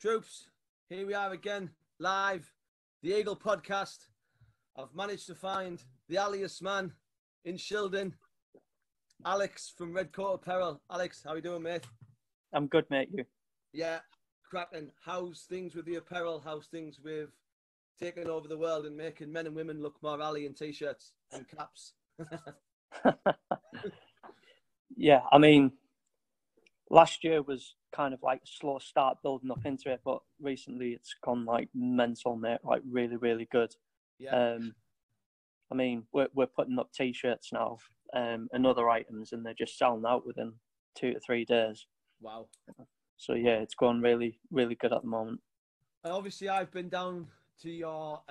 Troops, here we are again, live, the Eagle podcast. I've managed to find the alias man in Shildon, Alex from Redcoat Apparel. Alex, how are you doing, mate? I'm good, mate. You? Yeah, cracking. How's things with the apparel? How's things with taking over the world and making men and women look more alley in t-shirts and caps? Yeah, I mean, last year was kind of like a slow start building up into it, but recently it's gone like mental, mate. Like really, really good. Yeah. I mean, we're putting up t-shirts now and other items, and they're just selling out within 2 to 3 days. Wow. So yeah, it's going really, really good at the moment. Obviously, I've been down to your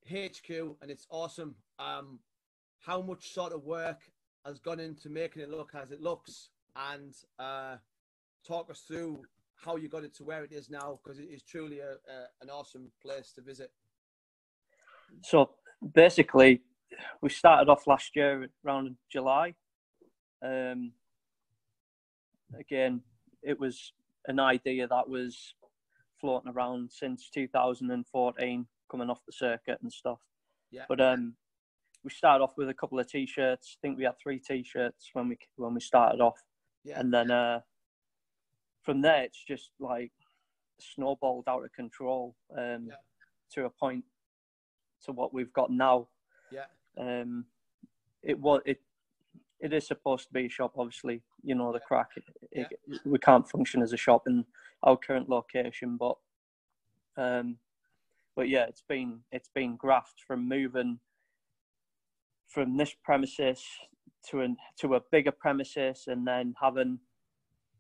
HQ, and it's awesome. How much sort of work has gone into making it look as it looks, and talk us through how you got it to where it is now, because it is truly an awesome place to visit. So basically, we started off last year around July. Again, it was an idea that was floating around since 2014, coming off the circuit and stuff. Yeah. But we started off with a couple of t-shirts. I think we had 3 t-shirts when we started off. Yeah. And then from there, it's just like snowballed out of control to a point to what we've got now. Yeah. It is supposed to be a shop, obviously. You know the crack. We can't function as a shop in our current location, but yeah, it's been graft from moving from this premises to a bigger premises, and then having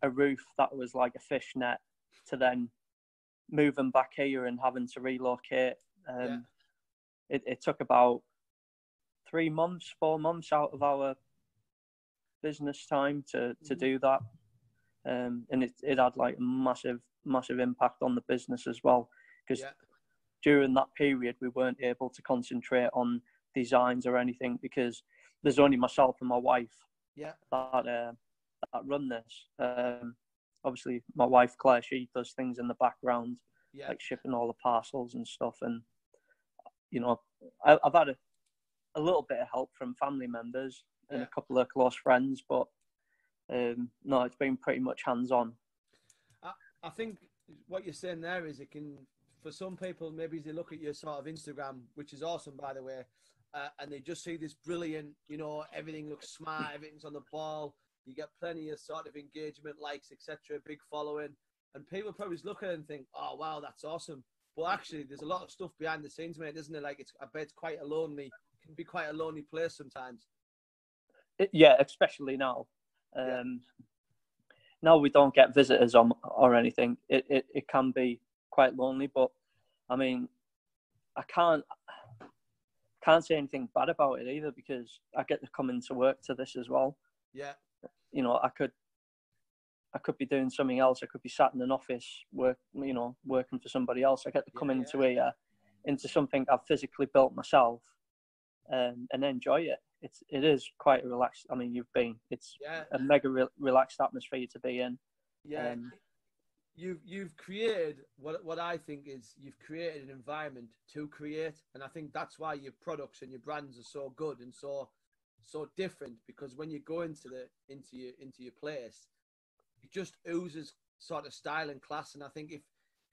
a roof that was like a fishnet, to then moving back here and having to relocate. It took about 3 months, 4 months out of our business time to do that. And it had like a massive impact on the business as well, because during that period we weren't able to concentrate on designs or anything, because there's only myself and my wife that run this. Obviously my wife Claire, she does things in the background, like shipping all the parcels and stuff, and you know, I've had a little bit of help from family members and a couple of close friends, but no, it's been pretty much hands-on. I think what you're saying there is, it can, for some people, maybe they look at your sort of Instagram, which is awesome, by the way, and they just see this brilliant, you know, everything looks smart, everything's on the ball, you get plenty of sort of engagement, likes, etc., big following, and people probably look at it and think, oh, wow, that's awesome. But actually, there's a lot of stuff behind the scenes, mate, isn't it? Like, I bet it's quite a lonely, can be quite a lonely place sometimes. Yeah, especially now. Now we don't get visitors or anything. It can be quite lonely, but I mean, I can't say anything bad about it either, because I get to come into work to this as well. Yeah. You know, I could be doing something else. I could be sat in an office working for somebody else. I get to come into something I've physically built myself, and enjoy it. It is quite relaxed. I mean, it's a mega relaxed atmosphere to be in. Yeah. You've created what I think is, you've created an environment to create, and I think that's why your products and your brands are so good and so different, because when you go into your place, it just oozes sort of style and class. And I think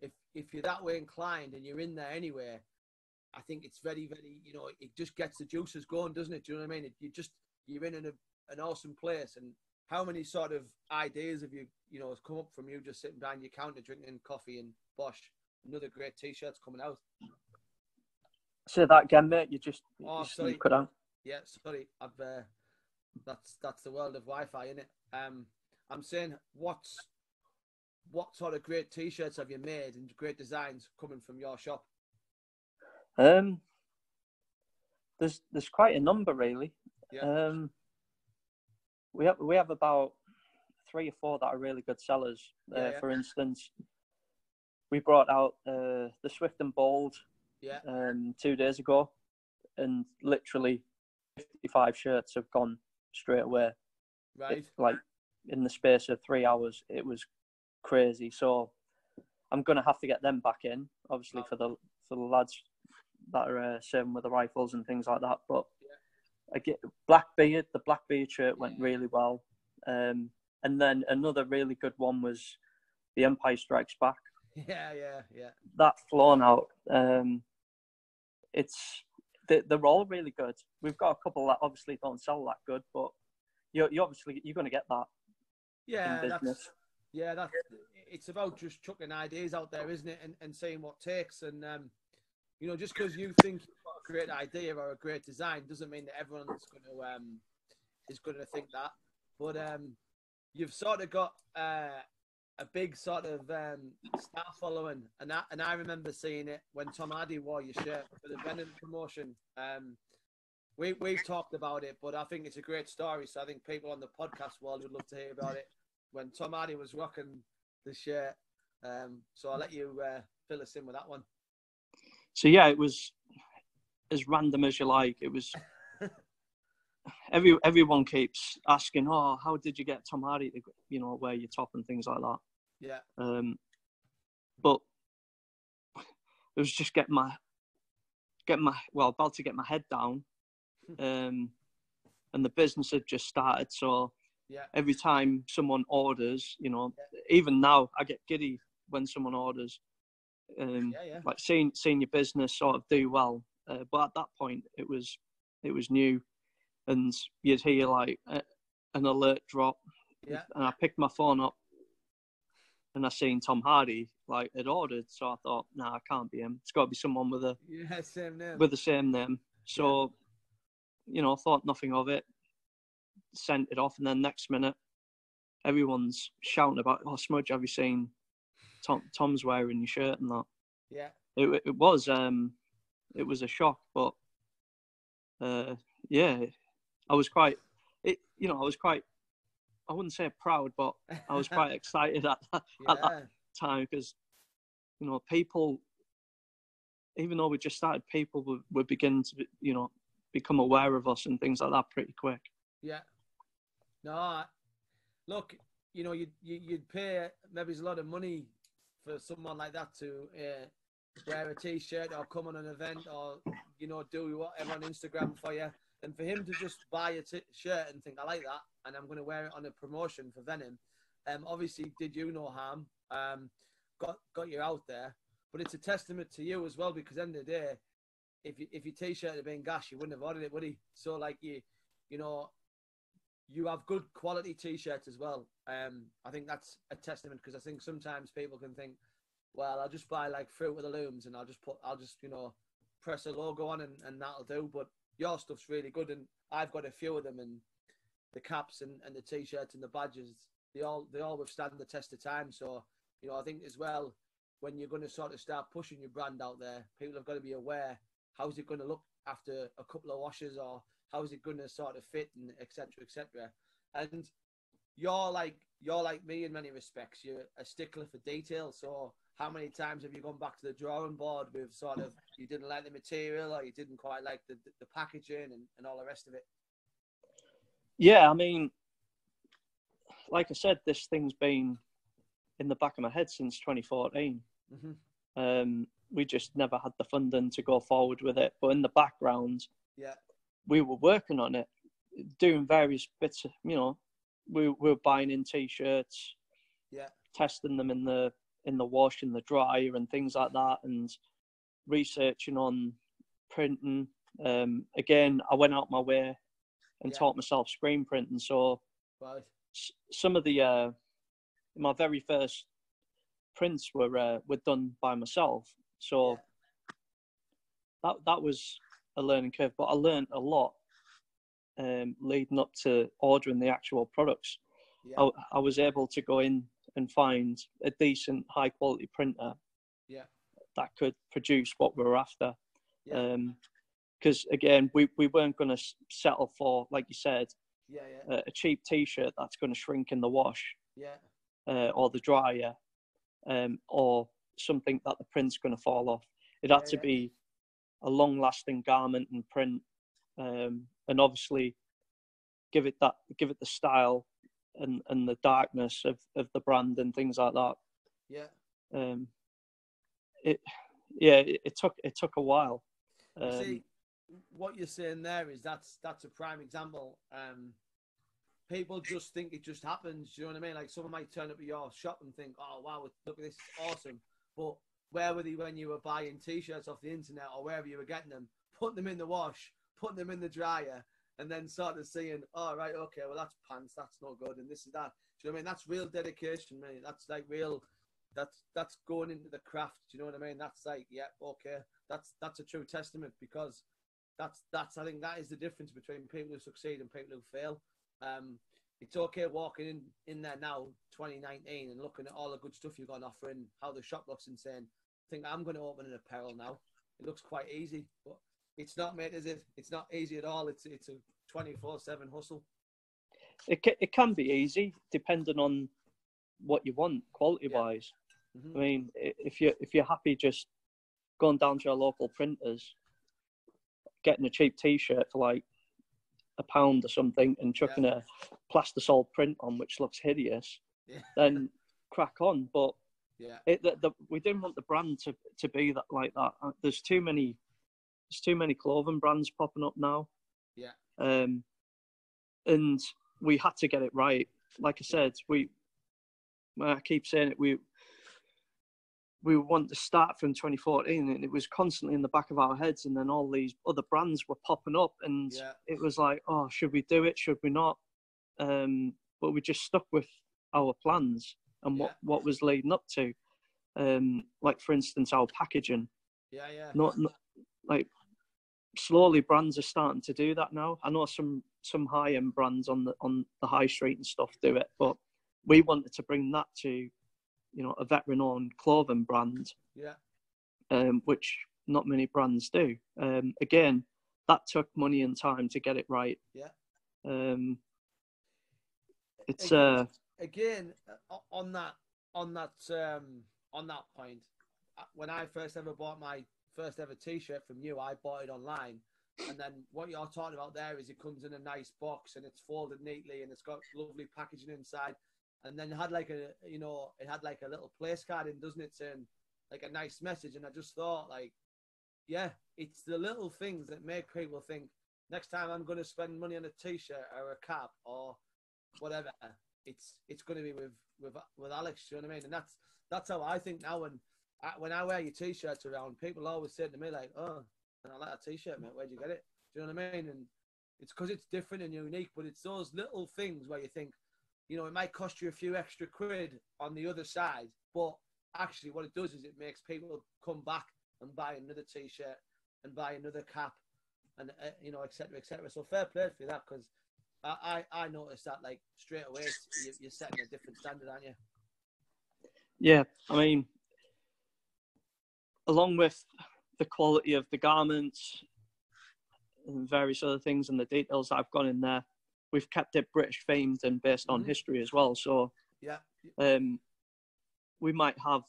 if you're that way inclined and you're in there anyway, I think it's very, very, you know, it just gets the juices going, doesn't it? Do you know what I mean? You're in an awesome place. And how many sort of ideas have you know, has come up from you just sitting behind your counter drinking coffee and bosh, another great t-shirt's coming out? Say that again, mate. You sorry. Cut out. Yeah, sorry. That's the world of Wi-Fi, isn't it? I'm saying, what sort of great t-shirts have you made and great designs coming from your shop? There's quite a number, really. Yeah. We have about 3 or 4 that are really good sellers. For instance, we brought out the Swift and Bold 2 days ago, and literally 55 shirts have gone straight away. Right. Like in the space of 3 hours, it was crazy. So I'm going to have to get them back in, obviously, for the lads that are serving with the rifles and things like that. But I get the Blackbeard shirt went really well. And then another really good one was the Empire Strikes Back. Yeah. That flown out. They're all really good. We've got a couple that obviously don't sell that good, but you're going to get that. Yeah, in business. It's about just chucking ideas out there, isn't it? And seeing what takes. And you know, just because you think you've got a great idea or a great design doesn't mean that everyone's going to think that. But you've sort of got a big sort of star following, and I remember seeing it when Tom Hardy wore your shirt for the Venom promotion. We've talked about it, but I think it's a great story. So I think people on the podcast world would love to hear about it when Tom Hardy was rocking the shirt. So I'll let you fill us in with that one. So yeah, it was as random as you like. It was everyone keeps asking, "Oh, how did you get Tom Hardy to, wear your top and things like that?" Yeah. But it was just about to get my head down, and the business had just started. So every time someone orders, even now I get giddy when someone orders. Like seeing your business sort of do well, but at that point it was new, and you'd hear like an alert drop, and I picked my phone up and I seen Tom Hardy had ordered, so I thought, nah, it can't be him. It's got to be someone with same name. With the same name. So I thought nothing of it, sent it off, and then next minute everyone's shouting about, "Oh, Smudge, have you seen Tom's wearing your shirt?" and that. Yeah. It was a shock, but I was quite, I wouldn't say proud, but I was quite excited at that time, because people, even though we just started, people were beginning to become aware of us and things like that pretty quick. Yeah. No, look, you'd pay maybe a lot of money for someone like that to wear a T-shirt or come on an event or do whatever on Instagram for you, and for him to just buy a shirt and think, I like that, and I'm going to wear it on a promotion for Venom. Obviously did you no harm, got you out there, but it's a testament to you as well, because at the end of the day, if your T-shirt had been gash, you wouldn't have ordered it, would he? So you have good quality T-shirts as well. I think that's a testament, because I think sometimes people can think, well, I'll just buy like Fruit of the Looms and I'll just press a logo on and that'll do. But your stuff's really good, and I've got a few of them, and the caps and the T-shirts and the badges, they all withstand the test of time. So I think as well, when you're going to sort of start pushing your brand out there, people have got to be aware, how's it going to look after a couple of washes, or how's it going to sort of fit, and etc. etc. And you're like me in many respects. You're a stickler for detail. So how many times have you gone back to the drawing board with sort of, you didn't like the material, or you didn't quite like the packaging and all the rest of it? Yeah, I mean, like I said, this thing's been in the back of my head since 2014. Mm-hmm. We just never had the funding to go forward with it. But in the background, we were working on it, doing various bits of, we were buying in T-shirts, testing them in the wash, in the dryer and things like that, and researching on printing. Again, I went out my way and taught myself screen printing. So some of the my very first prints were done by myself. So that was a learning curve, but I learned a lot leading up to ordering the actual products. I was able to go in and find a decent, high quality printer that could produce what we were after. Because again, we weren't going to settle for, like you said, a cheap T-shirt that's going to shrink in the wash, or the dryer, or something that the print's going to fall off. It had to be a long-lasting garment and print, and obviously give it the style and the darkness of the brand and things like that. it took a while. See, what you're saying there is that's a prime example. People just think it just happens. You know what I mean? Like someone might turn up at your shop and think, "Oh wow, look at this, it's awesome." But where were they when you were buying T-shirts off the internet or wherever you were getting them? Putting them in the wash, putting them in the dryer, and then sort of seeing, "Oh right, okay, well that's pants, that's no good," and this and that. Do you know what I mean? That's real dedication, mate. That's like real. That's going into the craft. Do you know what I mean? That's like, yeah, okay. That's a true testament, because that's I think that is the difference between people who succeed and people who fail. It's okay walking in there now, 2019, and looking at all the good stuff you've got on offer and how the shop looks and saying, I think I'm going to open an apparel now. It looks quite easy, but it's not, mate, is it? It's not easy at all. It's a 24/7 hustle. It can be easy depending on what you want quality wise. I mean, if you're happy just going down to your local printers, getting a cheap T-shirt for like £1 or something and chucking a plastisol print on which looks hideous, then crack on. But we didn't want the brand to be that like that. There's too many clothing brands popping up now. And we had to get it right. Like I said, I keep saying it, we want to start from 2014, and it was constantly in the back of our heads, and then all these other brands were popping up, and it was like, oh, should we do it? Should we not? But we just stuck with our plans and what was leading up to. Like, for instance, our packaging. Not like, slowly brands are starting to do that now. I know some high-end brands on the high street and stuff do it, but we wanted to bring that to, a veteran-owned clothing brand, which not many brands do. Again, that took money and time to get it right. It's again on that point. When I first ever bought my first ever T-shirt from you, I bought it online, and then what you're talking about there is it comes in a nice box and it's folded neatly and it's got lovely packaging inside. And then it had like a little place card in, doesn't it, saying like a nice message. And I just thought, like, it's the little things that make people think, next time I'm going to spend money on a T-shirt or a cap or whatever, it's going to be with Alex. You know what I mean? And that's how I think now. When I wear your T-shirts around, people always say to me like, "Oh, I like that T-shirt, mate. Where'd you get it?" Do you know what I mean? And it's because it's different and unique. But it's those little things where you think, it might cost you a few extra quid on the other side, but actually what it does is it makes people come back and buy another T-shirt and buy another cap, and et cetera, et cetera. So fair play for that, because I noticed that like straight away you're setting a different standard, aren't you? Yeah, I mean, along with the quality of the garments and various other things and the details that I've gone in there, we've kept it British themed and based on history as well. So we might have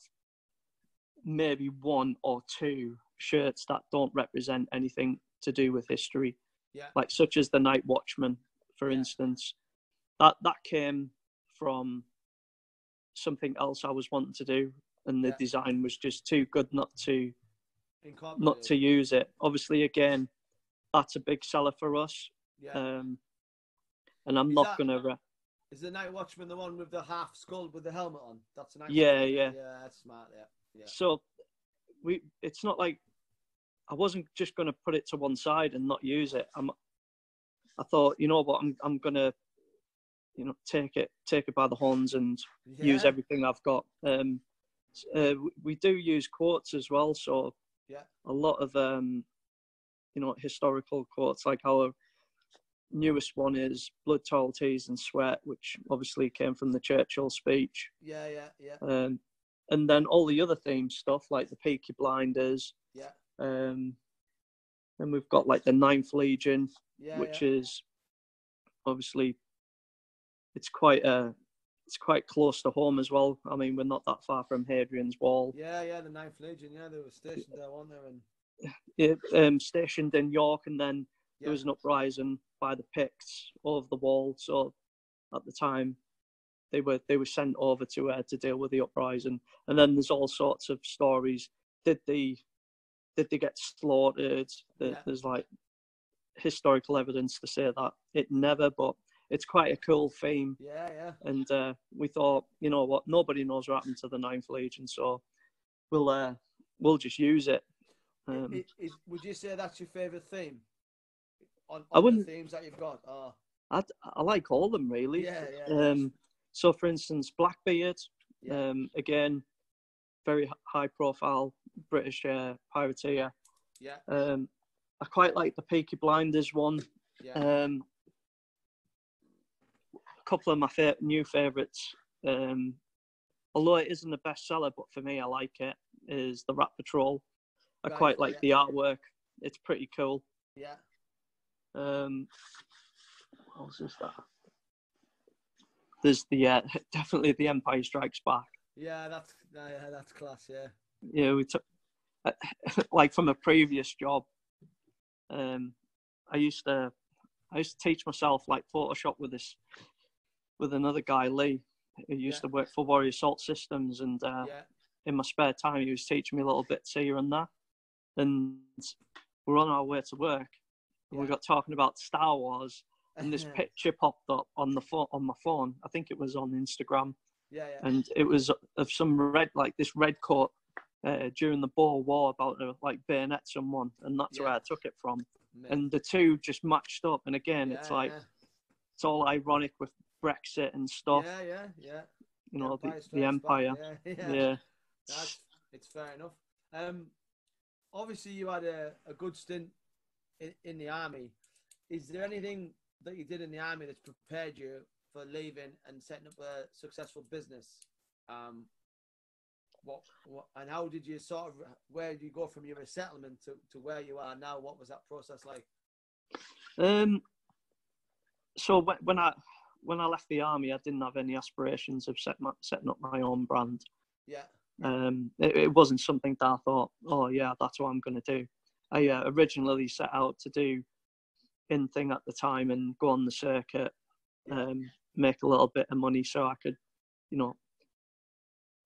maybe one or two shirts that don't represent anything to do with history, like such as the Night Watchman, for instance. That came from something else I was wanting to do, and the design was just too good not to use it. Obviously, again, that's a big seller for us. And I'm not gonna. Is the Night Watchman the one with the half skull with the helmet on? That's a nice. Yeah, that's smart. Yeah. So it's not like I wasn't just gonna put it to one side and not use it. I thought, you know what, I'm gonna, take it by the horns and use everything I've got. We do use quotes as well, so a lot of historical quotes, like our newest one is blood, toil, tears and sweat, which obviously came from the Churchill speech. And then all the other theme stuff, like the Peaky Blinders. And we've got like the Ninth Legion, which is obviously it's quite close to home as well. I mean, we're not that far from Hadrian's Wall. The Ninth Legion. They were stationed there, weren't they? And stationed in York, and then there was an uprising by the Picts over the wall. So at the time, they were sent over to deal with the uprising. And then there's all sorts of stories did they get slaughtered? There's like historical evidence to say that it never, but it's quite a cool theme. Yeah. And we thought, you know what, nobody knows what happened to the 9th Legion, so we'll just use it. Would you say that's your favourite theme? On the themes that you've got? Oh. I like all of them, really. Yeah. So, for instance, Blackbeard, again, very high-profile British pirateer. Yeah. I quite like the Peaky Blinders one. Yeah. A couple of my new favourites, although it isn't the bestseller, but for me, I like it, is the Rat Patrol. I quite like the artwork. It's pretty cool. Yeah. What was this? There's definitely the Empire Strikes Back. Yeah, that's class. Yeah. Yeah, we took like from a previous job. I used to teach myself like Photoshop with another guy, Lee, who used to work for Warrior Assault Systems, and in my spare time he was teaching me little bits here and there. And we're on our way to work, and we got talking about Star Wars, and this picture popped up on my phone. I think it was on Instagram. Yeah. And it was of some this redcoat during the Boer War about to like bayonet someone, and that's where I took it from. And the two just matched up. And again, it's like it's all ironic with Brexit and stuff. Yeah. You know, the Empire. Yeah. It's fair enough. Obviously, you had a good stint in the army. Is there anything that you did in the army that's prepared you for leaving and setting up a successful business? And how did you where did you go from your resettlement to where you are now? What was that process like? So when I left the army, I didn't have any aspirations of setting up my own brand. Yeah. It wasn't something that I thought, oh yeah, that's what I'm going to do. I originally set out to do in-thing at the time and go on the circuit, make a little bit of money so I could, you know,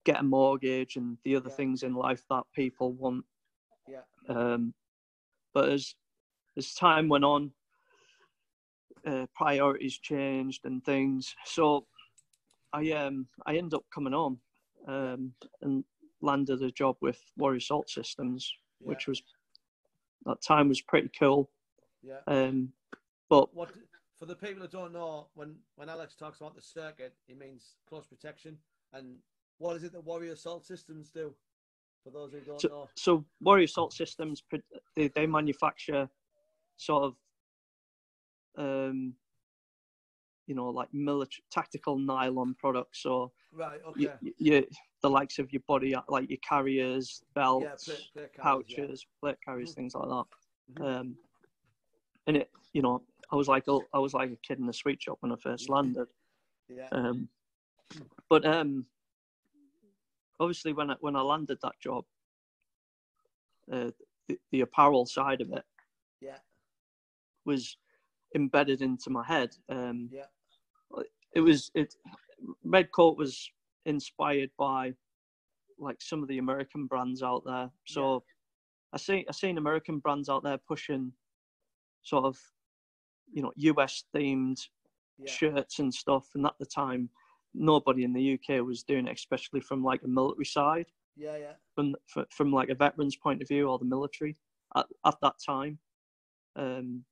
get a mortgage and the other things in life that people want. Yeah. But as time went on, priorities changed and things. So I ended up coming home and landed a job with Warrior Assault Systems, which was that time was pretty cool. Yeah. But for the people that don't know, when Alex talks about the circuit, he means close protection. And what is it that Warrior Assault Systems do? For those who don't know. So Warrior Assault Systems, they manufacture sort of, you know, like military tactical nylon products. So the likes of your body, like your carriers, belts, plate pouches, plate carriers, things like that. And it, you know, I was like a kid in a sweet shop when I first landed. Yeah. But obviously when I landed that job, the apparel side of it was embedded into my head. Redcoat was inspired by like some of the American brands out there. So I seen American brands out there pushing sort of, you know, US themed shirts and stuff. And at the time, nobody in the UK was doing it, especially from like a military side. From like a veteran's point of view or the military at that time. And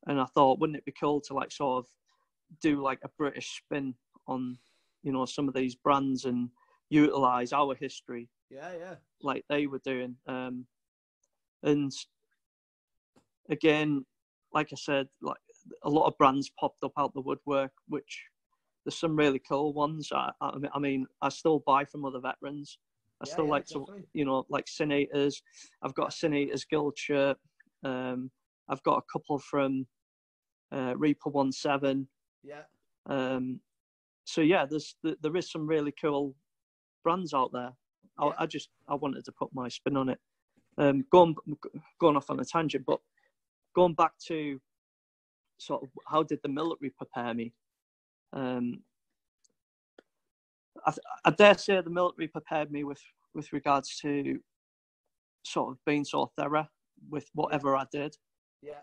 I thought, wouldn't it be cool to like sort of do like a British spin on, you know, some of these brands and utilize our history like they were doing. And again, like I said, like a lot of brands popped up out the woodwork, which there's some really cool ones. I mean, I still buy from other veterans. I still like to, you know, like Sin Eaters. I've got a Sin Eaters Guild shirt. I've got a couple from Reaper 17. So yeah, there is some really cool brands out there. I wanted to put my spin on it. Going off on a tangent, but going back to sort of how did the military prepare me? I dare say the military prepared me with regards to sort of being so thorough with whatever I did. Yeah.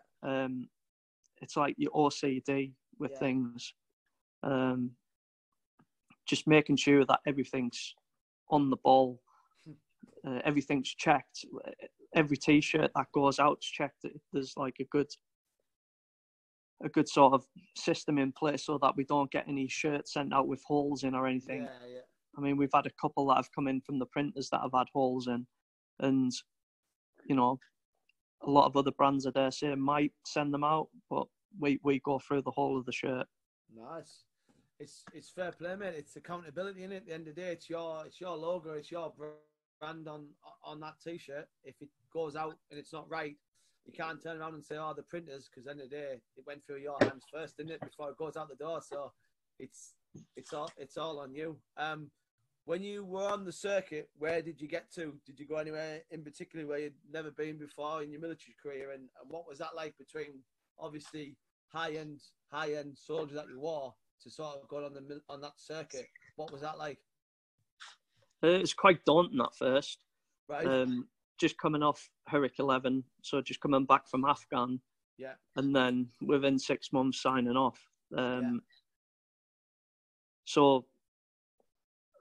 It's like your OCD with Yeah. things. Just making sure that everything's on the ball, everything's checked. Every T-shirt that goes out's checked. There's like a good sort of system in place so that we don't get any shirts sent out with holes in or anything. Yeah. I mean, we've had a couple that have come in from the printers that have had holes in, and you know, a lot of other brands, I dare say, might send them out, but we go through the whole of the shirt. Nice. It's fair play, mate. It's accountability, innit? At the end of the day, it's your logo, it's your brand on that T-shirt. If it goes out and it's not right, you can't turn around and say, "Oh, the printers," because at the end of the day, it went through your hands first, didn't it? Before it goes out the door. So it's all on you. When you were on the circuit, where did you get to? Did you go anywhere in particular where you'd never been before in your military career? And what was that like between obviously high end soldiers that you wore to sort of go on that circuit? What was that like? It's quite daunting at first. Right. Just coming off Hurricane 11, so just coming back from Afghan. Yeah. And then within 6 months signing off. Yeah. So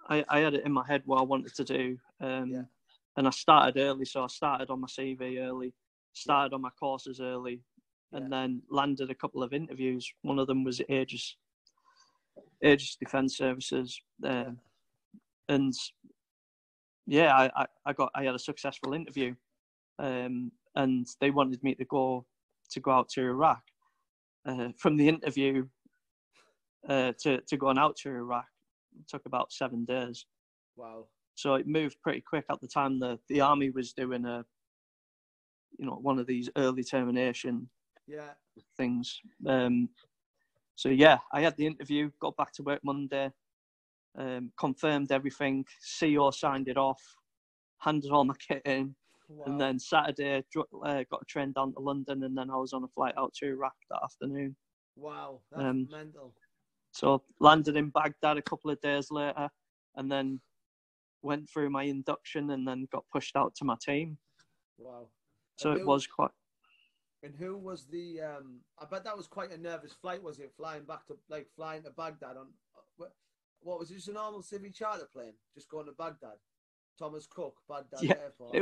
I had it in my head what I wanted to do. Yeah. And I started early, so I started on my CV early, started on my courses early, and then landed a couple of interviews. One of them was Aegis Defence Services. And yeah, I had a successful interview, and they wanted me to go out to Iraq. From the interview to going out to Iraq, it took about 7 days. Wow. So it moved pretty quick at the time. The army was doing one of these early termination things. So yeah, I had the interview, got back to work Monday, confirmed everything. CO signed it off, handed all my kit in, and then Saturday got a train down to London, and then I was on a flight out to Iraq that afternoon. Wow, that's mental. So landed in Baghdad a couple of days later, and then went through my induction, and then got pushed out to my team. Wow. So it was quite. And who was the? I bet that was quite a nervous flight, was it? Flying to Baghdad on. What was it? Just a normal civvy charter plane, just going to Baghdad. Thomas Cook, Baghdad Airport.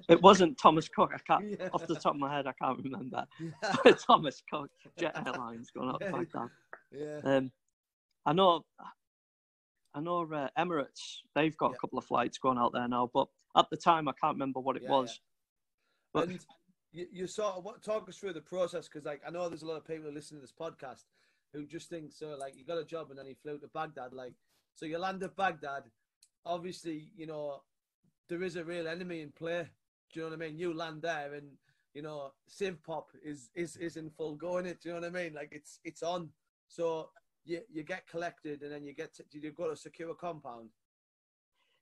It wasn't Thomas Cook. I can't off the top of my head. I can't remember. Thomas Cook, Jet Airlines going out to Baghdad. Yeah. I know Emirates. They've got a couple of flights going out there now, but at the time I can't remember what it was. But and you sort of talk us through the process, because I know there's a lot of people who listen to this podcast who just think so. You got a job and then you flew to Baghdad. So you land at Baghdad. Obviously, there is a real enemy in play. Do you know what I mean? You land there, and Civ Pop is in full go in it. Do you know what I mean? It's on. So you get collected, and then you go to a secure compound.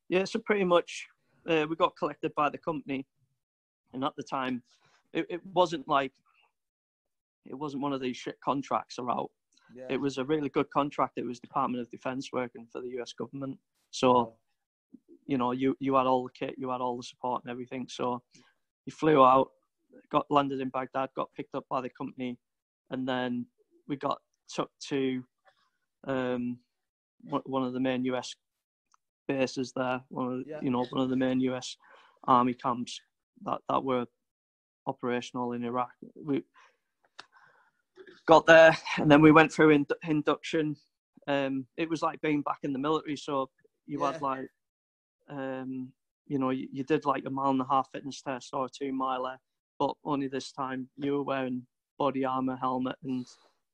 Yeah, so pretty much we got collected by the company, and at the time, it wasn't one of these shit contracts are out. Yeah. It was a really good contract. It was Department of Defence working for the US government. So, you had all the kit, you had all the support and everything. So you flew out, landed in Baghdad, got picked up by the company, and then we got took to one of the main US bases there. One of the main US army camps that were operational in Iraq. We got there, and then we went through induction. It was like being back in the military. So you had you did like a 1.5 mile fitness test or a 2 miler, but only this time you were wearing body armor, helmet, and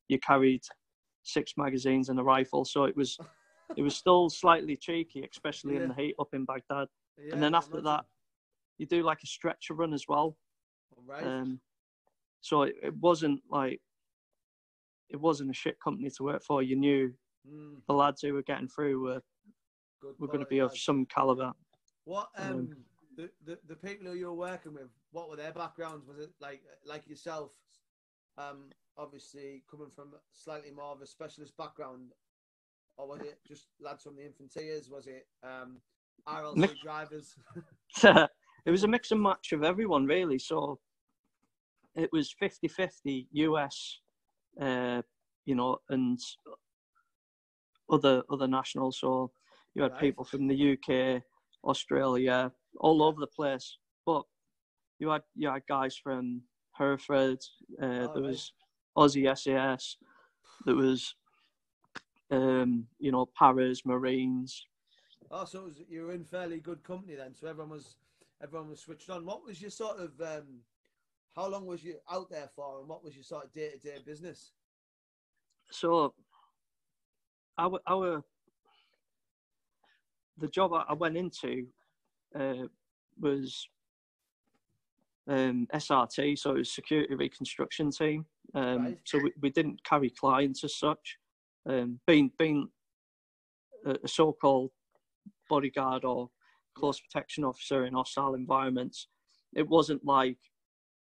you carried 6 magazines and a rifle. So it was still slightly cheeky, especially in the heat up in Baghdad. Yeah, and then after that, you do like a stretcher run as well. Right. So it wasn't a shit company to work for. You knew the lads who were getting through were going to be of some caliber. What the people who you were working with, what were their backgrounds? Was it like yourself, obviously coming from slightly more of a specialist background, or was it just lads from the infanteers? Was it RLC drivers? It was a mix and match of everyone, really. So it was 50-50 US, you know, and other nationals. So you had people from the UK, Australia, all over the place. But you had guys from Hereford. There was Aussie SAS. There was you know, Paras, Marines. Oh, so you were in fairly good company then. So everyone was switched on. What was your sort of how long was you out there for, and what was your sort of day-to-day business? So the job I went into was SRT, so it was Security Reconstruction Team. So we didn't carry clients as such. Being a so-called bodyguard or close protection officer in hostile environments, it wasn't like,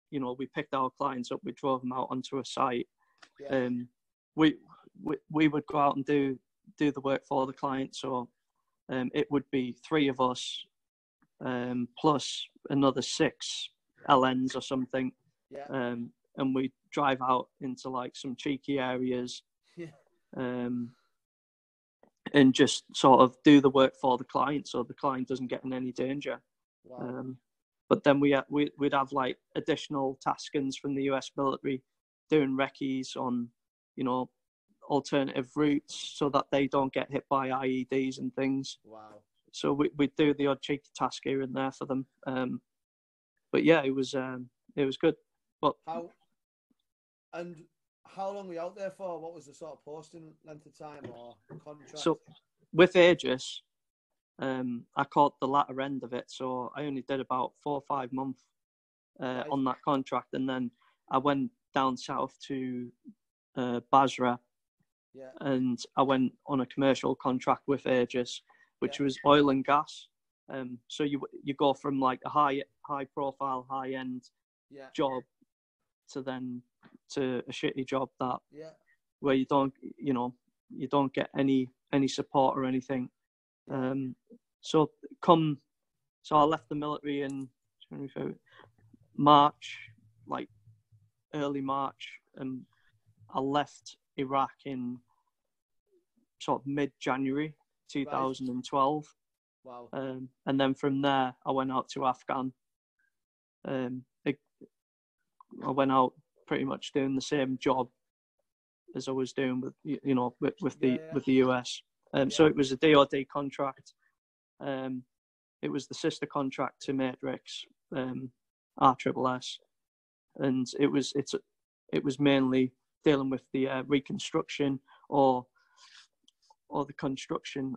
you know, we picked our clients up, we drove them out onto a site. We would go out and do the work for the client. So it would be 3 of us plus another 6 LNs or something. And we drive out into like some cheeky areas and just sort of do the work for the client, so the client doesn't get in any danger. But then we'd have like additional taskings from the US military doing recce's on, you know, alternative routes so that they don't get hit by IEDs and things. So we'd do the odd cheeky task here and there for them. But yeah, it was good. But how long were you out there for? What was the sort of posting length of time or contract? So with Aegis, I caught the latter end of it. So I only did about 4 or 5 months on that contract. And then I went down south to Basra. And I went on a commercial contract with Aegis, which was oil and gas. So you go from like a high profile, high end job to a shitty job where you don't get any support or anything. So I left the military in March, like early March, and I left Iraq in sort of mid-January 2012. And then from there I went out to Afghan. I went out pretty much doing the same job as I was doing with the US. So it was a DoD contract. It was the sister contract to Matrix, RSSS, and it was mainly dealing with the reconstruction or the construction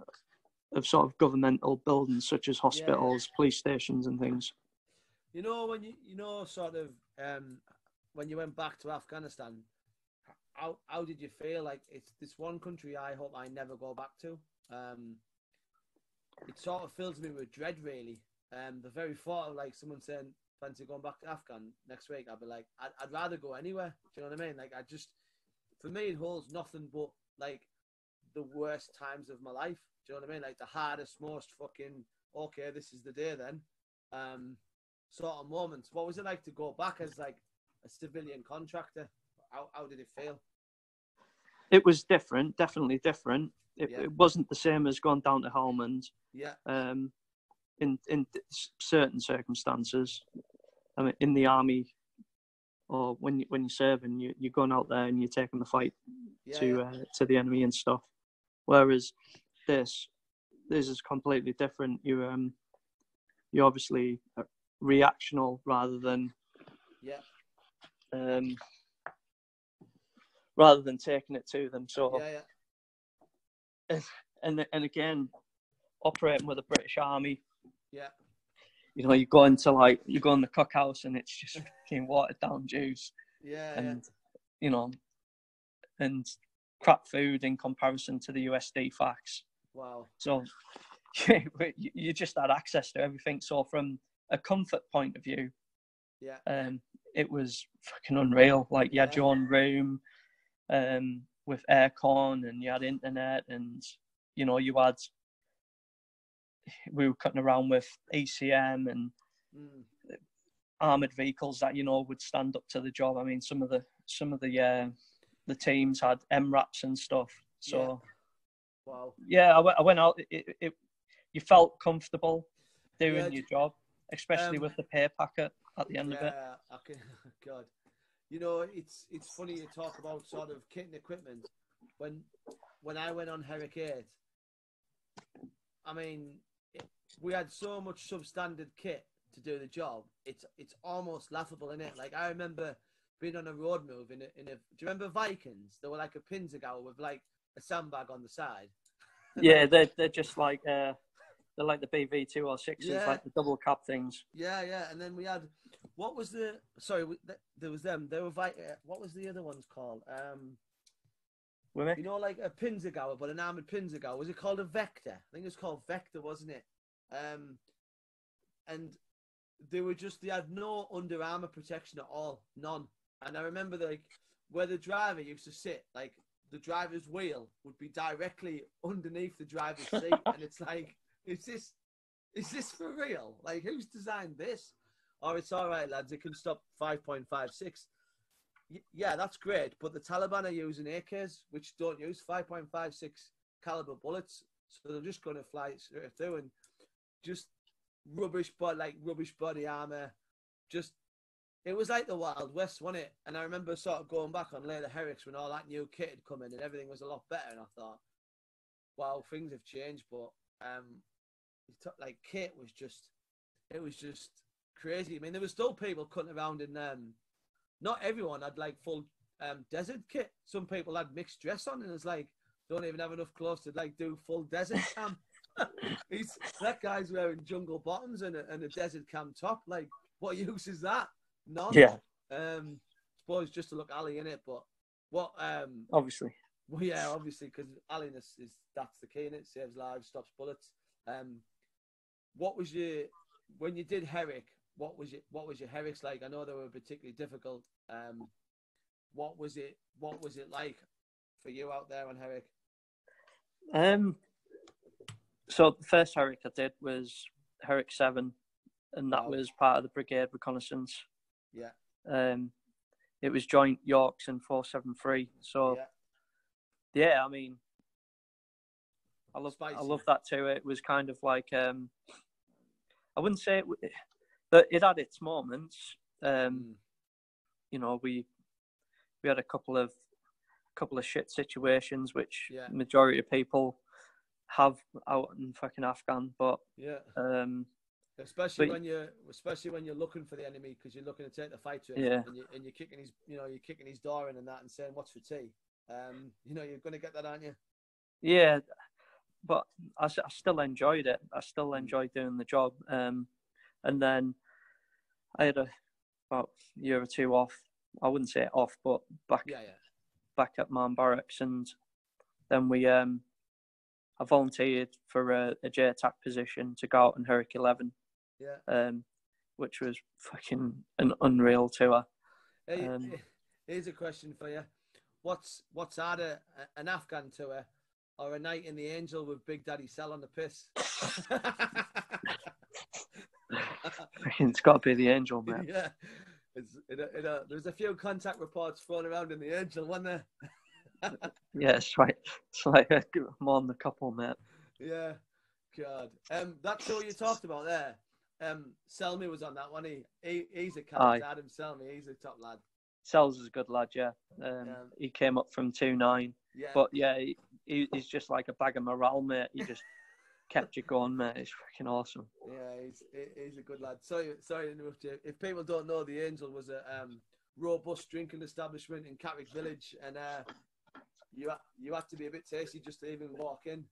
of sort of governmental buildings such as hospitals, police stations, and things. You know, when when you went back to Afghanistan, how did you feel? Like, it's this one country I hope I never go back to. It sort of fills me with dread, really. The very thought of like someone saying, fancy going back to Afghan next week, I'd be like, I'd rather go anywhere. Do you know what I mean? Like, for me, it holds nothing but like the worst times of my life. Do you know what I mean? Like the hardest, most fucking, okay, this is the day then, sort of moments. What was it like to go back as like a civilian contractor? How did it feel? It was different, definitely different. It wasn't the same as going down to Helmand. In certain circumstances, I mean, in the army, or when you're serving, you're going out there and you're taking the fight to the enemy and stuff. Whereas this is completely different. You're obviously reactional rather than taking it to them. So and again, operating with the British Army. You know, you go in the cookhouse and it's just fucking watered down juice. You know, and crap food in comparison to the USD facts. So you just had access to everything. So from a comfort point of view, it was fucking unreal. Like you had your own room with aircon, and you had internet, and you know, we were cutting around with ECM, and armored vehicles that would stand up to the job. I mean, some of the teams had MRAPs and stuff. So, wow. Yeah, I went out. You felt comfortable doing your job, especially with the pay packet at the end of it. Yeah, God. It's funny you talk about sort of kit and equipment. When I went on Herrick 8, I mean, we had so much substandard kit to do the job. It's almost laughable, isn't it? Like, I remember being on a road move in a. Do you remember Vikings? They were like a Pinzagao with like a sandbag on the side. Yeah, they're just like they're like the BV206s, like the double cab things. Yeah. And then we had, what was the? Sorry, there was them. They were what was the other ones called? Like a Pinzagao, but an armored Pinzagao. Was it called a Vector? I think it was called Vector, wasn't it? And they had no Under Armour protection at all, none. And I remember where the driver used to sit, like the driver's wheel would be directly underneath the driver's seat, and it's like, is this for real? Like, who's designed this? Or it's all right, lads, it can stop 5.56. Yeah, that's great, but the Taliban are using AKs, which don't use 5.56 caliber bullets, so they're just going to fly straight through, and just rubbish body armor. Just, it was like the Wild West, wasn't it? And I remember sort of going back on later Herricks when all that new kit had come in and everything was a lot better, and I thought, wow, things have changed. But like, kit was just, it was just crazy. I mean, there were still people cutting around in not everyone had like full desert kit. Some people had mixed dress on, and it's like, don't even have enough clothes to like do full desert camp. That guy's wearing jungle bottoms and a desert camp top. Like, what use is that? None. Yeah. Suppose just to look alley in it, but what? Obviously. Well, yeah, obviously, because alliness that's the key in it. Saves lives, stops bullets. What was when you did Herrick? What was your Herricks like? I know they were particularly difficult. What was it like for you out there on Herrick? So the first Herrick I did was Herrick 7, and that was part of the brigade reconnaissance. Yeah. It was joint Yorks and 473. So yeah, I mean, I love that too. It was kind of like I wouldn't say that it had its moments. We had a couple of shit situations which majority of people have out in fucking Afghan, but especially when you're looking for the enemy because you're looking to take the fight to him, and you're kicking his door in and that and saying, what's for tea? You're going to get that, aren't you? Yeah, but I still enjoyed it. I still enjoyed doing the job. And then I had about a year or two off. I wouldn't say off, but back at Man Barracks, and then I volunteered for a JTAC position to go out in Herrick 11. Which was fucking an unreal tour. Hey, here's a question for you. What's harder, an Afghan tour or a night in the Angel with Big Daddy Sal on the piss? It's got to be the Angel, man. Yeah. There's a few contact reports thrown around in the Angel, wasn't there? Yeah, it's right. It's like more than a couple, mate. Yeah. God. That tour you talked about there, Selmy was on that one. He's a cat. Adam Selmy, he's a top lad. Sells is a good lad, yeah. He came up from 2-9. Yeah. But yeah, he's just like a bag of morale, mate. He just kept you going, mate. He's freaking awesome. Yeah, he's a good lad. Sorry to interrupt you. If people don't know, the Angel was a robust drinking establishment in Carrick Village, and you had to be a bit tasty just to even walk in.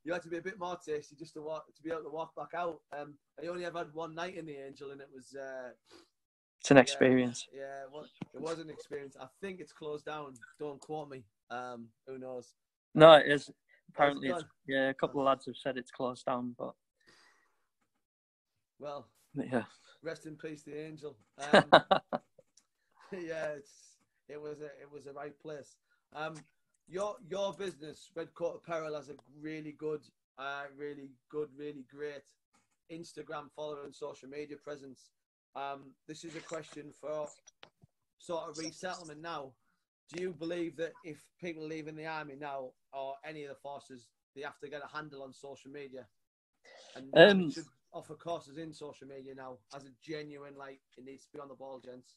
You had to be a bit more tasty just to be able to walk back out. I only ever had one night in the Angel, and it was. It's an experience. Yeah, it was an experience. I think it's closed down. Don't quote me. Who knows? No, it is. Apparently, a couple of lads have said it's closed down, but. Well. Yeah. Rest in peace, the Angel. Yeah, it was a right place. Your business, Redcoat Apparel, has a really good, really great Instagram following, social media presence. This is a question for sort of resettlement now. Do you believe that if people are leaving the army now or any of the forces, they have to get a handle on social media and should offer courses in social media now as a genuine, like, it needs to be on the ball, gents?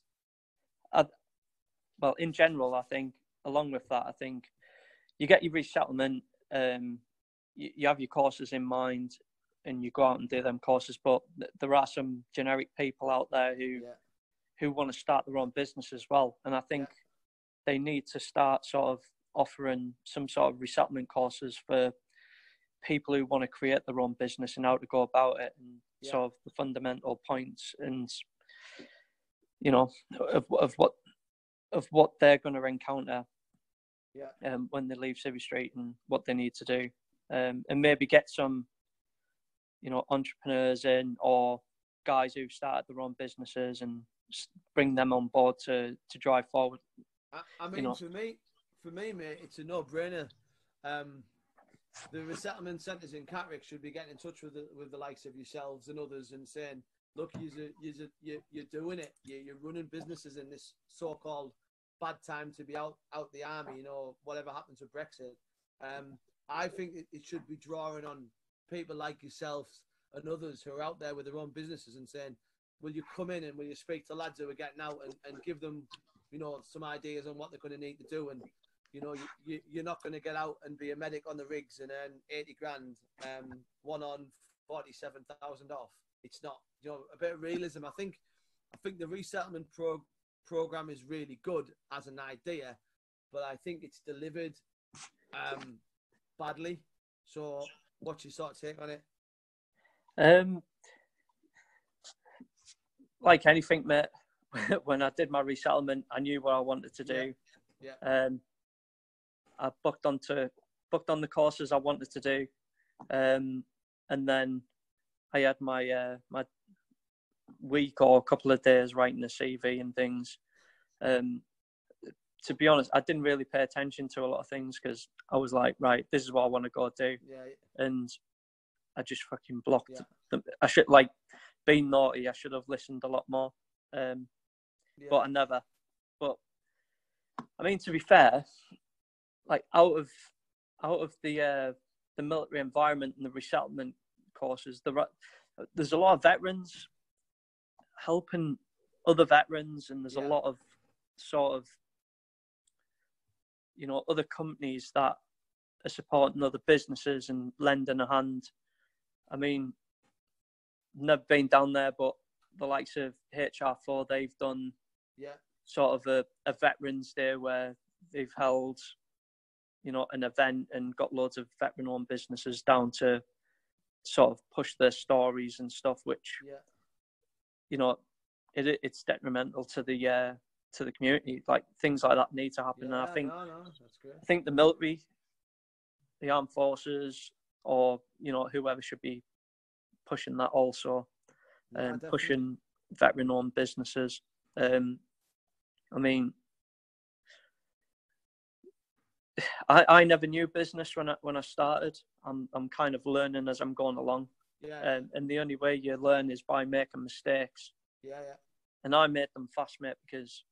Well, in general, I think, along with that, I think you get your resettlement, you have your courses in mind and you go out and do them courses, but there are some generic people out there who want to start their own business as well. And I think they need to start sort of offering some sort of resettlement courses for people who want to create their own business and how to go about it, and sort of the fundamental points and, you know, of what they're going to encounter when they leave Civvy Street and what they need to do, and maybe get some, you know, entrepreneurs in or guys who've started their own businesses and bring them on board to drive forward. I mean, for me, mate, it's a no-brainer. The resettlement centres in Catterick should be getting in touch with the likes of yourselves and others and saying, look, you're doing it. You're running businesses in this so-called bad time to be out the army, you know, whatever happens with Brexit. I think it should be drawing on people like yourselves and others who are out there with their own businesses and saying, will you come in and will you speak to lads who are getting out and give them, you know, some ideas on what they're going to need to do. And, you know, you're not going to get out and be a medic on the rigs and earn 80 grand, one on 47,000 off. It's not, you know, a bit of realism. I think the resettlement program is really good as an idea, but I think it's delivered badly. So what's your sort of take on it? Like anything, mate, when I did my resettlement, I knew what I wanted to do. I booked on the courses I wanted to do, and then I had my my week or a couple of days writing a CV and things. To be honest, I didn't really pay attention to a lot of things because I was like, right, this is what I want to go do, and I just fucking blocked them. I should, like, being naughty, I should have listened a lot more, but I never. But I mean, to be fair, like out of the military environment and the resettlement courses, there's a lot of veterans helping other veterans, and there's a lot of sort of, you know, other companies that are supporting other businesses and lending a hand. I mean, never been down there, but the likes of HR4, they've done sort of a Veterans Day where they've held, you know, an event and got loads of veteran-owned businesses down to sort of push their stories and stuff, which, you know, it's detrimental to the community. Like, things like that need to happen. And I think, that's great. I think the military, the armed forces, or, you know, whoever should be pushing that also, and pushing veteran-owned businesses. I mean, I never knew business when I started. I'm kind of learning as I'm going along. And the only way you learn is by making mistakes. And I made them fast, mate, because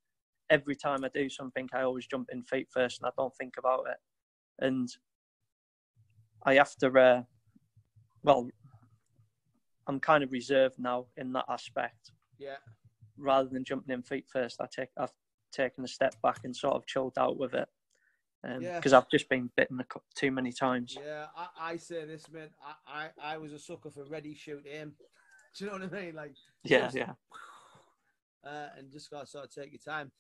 every time I do something, I always jump in feet first and I don't think about it. And I have to, well, I'm kind of reserved now in that aspect. Rather than jumping in feet first, I've taken a step back and sort of chilled out with it. Because I've just been bitten too many times. I say this, man. I was a sucker for ready, shoot, aim. Do you know what I mean? Like, and just got to sort of take your time.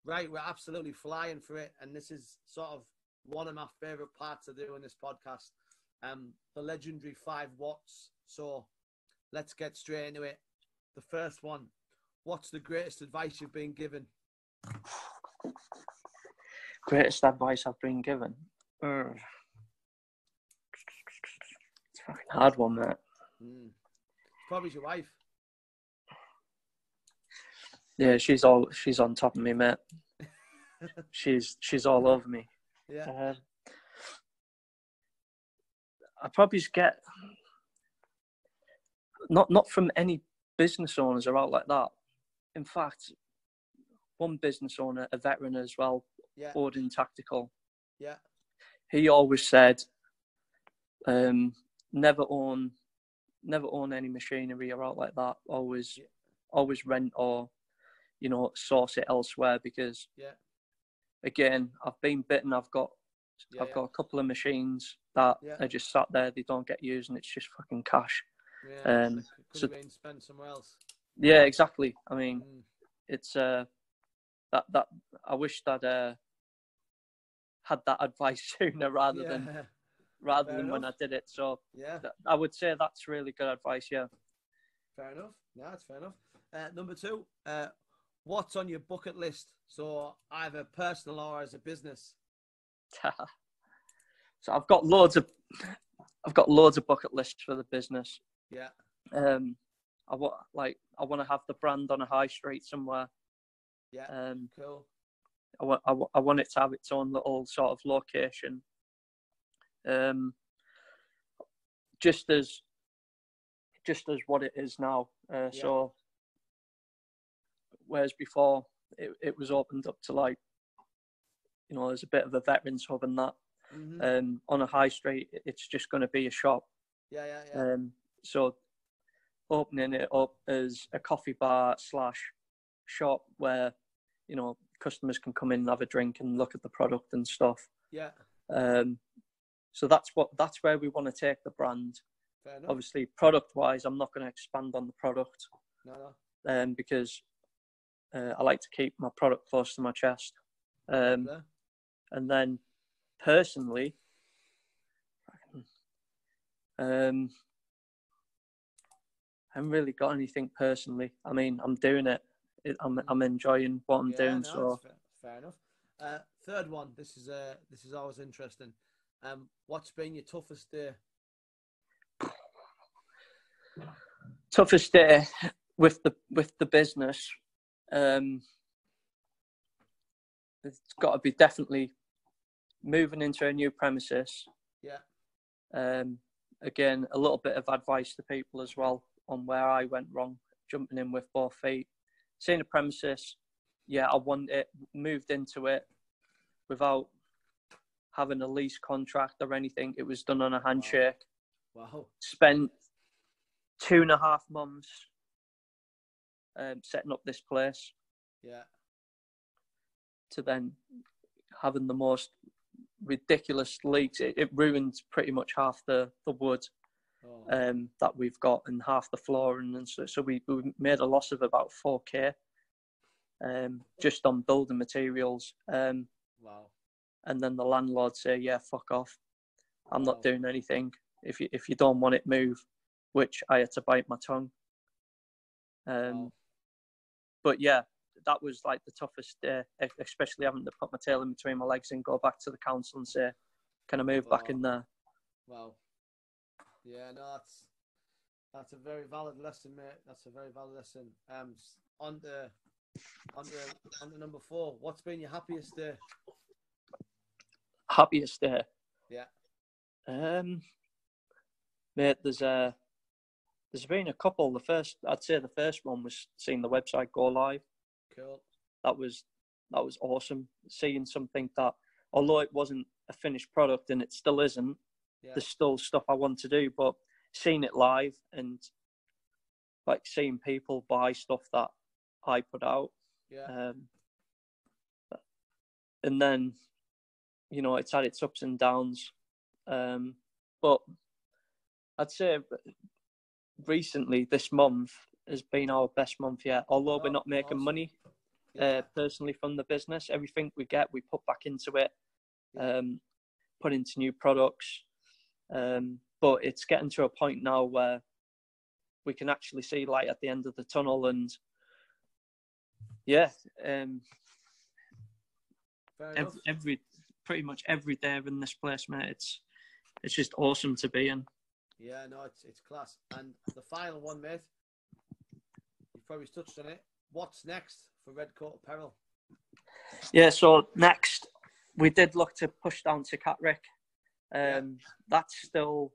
Right, we're absolutely flying for it, and this is sort of one of my favourite parts of doing this podcast. The legendary 5 watts. So let's get straight into it. The first one. What's the greatest advice you've been given? Greatest advice I've been given? It's a fucking hard one, mate. Probably your wife. Yeah, she's on top of me, mate. she's all over me. I probably just get. not from any business owners are out like that. In fact, one business owner, a veteran as well, Yeah. Odin Tactical. Yeah. He always said, never own any machinery or out like that. Always rent or, you know, source it elsewhere, because again, I've been bitten. I've got a couple of machines that are just sat there. They don't get used, and it's just fucking cash. Yeah. Could have been spent somewhere else. Yeah, exactly. I mean, it's that I wish that had that advice sooner rather than when I did it. So I would say that's really good advice. Yeah. Fair enough. Yeah, that's fair enough. Number 2, what's on your bucket list? So either personal or as a business. So I've got loads of bucket lists for the business. Yeah. I want to have the brand on a high street somewhere. Yeah. Cool. I want it to have its own little sort of location. Just as what it is now. So whereas before it was opened up to, like, you know, there's a bit of a veterans hub and that. On a high street, it's just going to be a shop. Yeah. So opening it up as a coffee bar / shop where, you know, customers can come in and have a drink and look at the product and stuff. Yeah. So that's where we want to take the brand. Fair enough. Obviously, product wise, I'm not going to expand on the product. No. Because I like to keep my product close to my chest. And then personally, I haven't really got anything personally. I mean, I'm doing it. I'm enjoying what I'm doing. So fair enough. Third one. This is always interesting. What's been your toughest day? Toughest day with the business. It's got to be definitely moving into a new premises. Yeah. Again, a little bit of advice to people as well on where I went wrong, jumping in with both feet. Seeing a premises, I want it, moved into it without having a lease contract or anything. It was done on a handshake. Wow. Spent 2.5 months setting up this place. Yeah. To then having the most ridiculous leaks. It ruined pretty much half the wood that we've got and half the flooring, and so we made a loss of about 4K just on building materials. Wow. And then the landlord say, "Yeah, fuck off. I'm not doing anything. If you don't want it, move." Which I had to bite my tongue. But yeah, that was like the toughest day, especially having to put my tail in between my legs and go back to the council and say, "Can I move back in there?" Wow. Yeah, no, that's a very valid lesson, mate. That's a very valid lesson. On to number 4. What's been your happiest day? Happiest day? Yeah. Mate, there's been a couple. I'd say the first one was seeing the website go live. Cool. That was awesome. Seeing something that, although it wasn't a finished product and it still isn't, there's still stuff I want to do. But seeing it live and like seeing people buy stuff that I put out, and then, you know, it's had its ups and downs. But I'd say recently, this month has been our best month yet. Although we're not making money personally from the business, everything we get, we put back into it, put into new products. But it's getting to a point now where we can actually see light at the end of the tunnel, and pretty much every day in this place, mate, it's just awesome to be in. Yeah, no, it's class. And the final one, mate, you've probably touched on it. What's next for Redcoat Apparel? Yeah, so next, we did look to push down to Catterick. That's still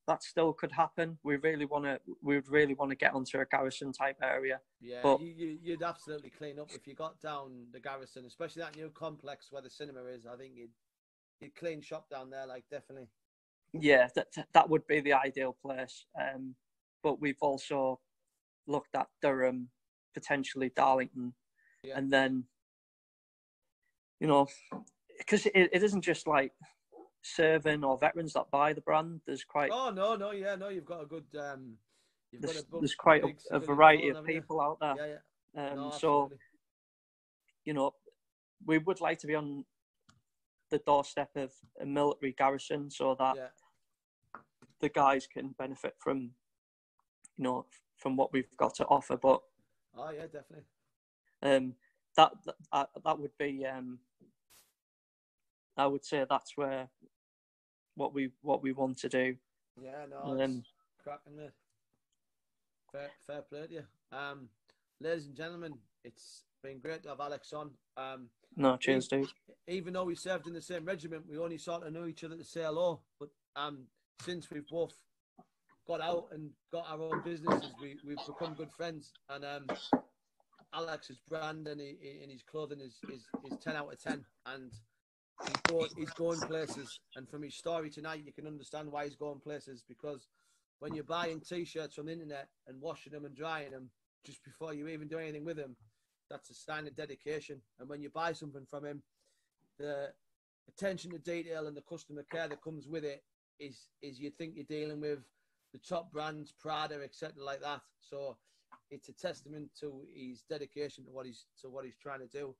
that still could happen. We would really want to get onto a garrison type area. Yeah, but you'd absolutely clean up if you got down the garrison, especially that new complex where the cinema is. I think you'd clean shop down there, like, definitely. Yeah, that would be the ideal place. But we've also looked at Durham, potentially Darlington, and then, you know, because it isn't just like serving or veterans that buy the brand. There's quite. Oh no, you've got a good. There's quite a variety of people out there. Yeah. No, so, you know, we would like to be on the doorstep of a military garrison so that the guys can benefit from, you know, from what we've got to offer. But oh yeah, definitely. That would be. I would say that's where what we want to do. Yeah, no, it's cracking, mate. Fair play to you. Ladies and gentlemen, it's been great to have Alex on. No, cheers, dude. Even though we served in the same regiment, we only sort of knew each other to say hello. But since we've both got out and got our own businesses, we've become good friends. And Alex's brand and his clothing is 10 out of 10. And he's going places. And from his story tonight, you can understand why he's going places, because when you're buying t-shirts from the internet and washing them and drying them just before you even do anything with them, that's a sign of dedication. And when you buy something from him, the attention to detail and the customer care that comes with it is you think you're dealing with the top brands, Prada, etc., like that. So it's a testament to his dedication to what he's trying to do.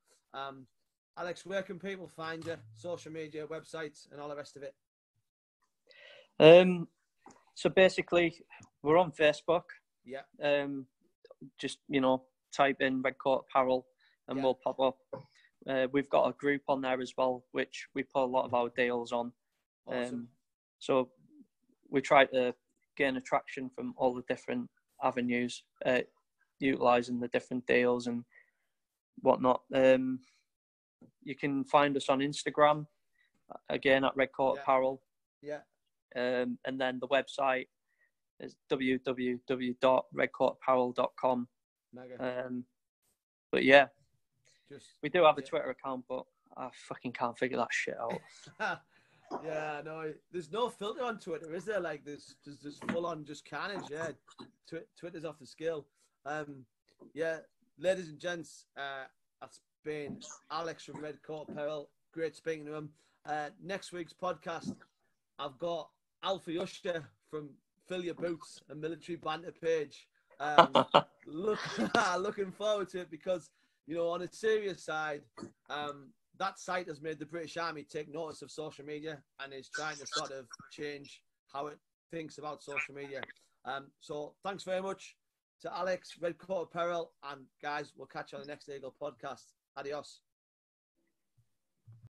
Alex, where can people find you? Social media, websites, and all the rest of it. So basically, we're on Facebook. Yeah. Just, you know, type in Redcoat Apparel and we'll pop up. We've got a group on there as well, which we put a lot of our deals on. Awesome. So we try to gain attraction from all the different avenues, utilising the different deals and whatnot. You can find us on Instagram, again at Redcoat Apparel. Yeah. And then the website is www.redcoatapparel.com. Mega. But yeah, we do have a Twitter account, but I fucking can't figure that shit out. Yeah, no, there's no filter on Twitter, is there? Like, there's full on just carnage. Yeah, Twitter's off the scale. Yeah, ladies and gents, that's been Alex from Redcoat Apparel. Great speaking to him. Next week's podcast, I've got Alfie Usher from Fill Your Boots, a military banter page. Looking forward to it because, you know, on a serious side, that site has made the British Army take notice of social media and is trying to sort of change how it thinks about social media. So thanks very much to Alex, Redcoat Apparel, and guys, we'll catch you on the next Eagle podcast. Adios.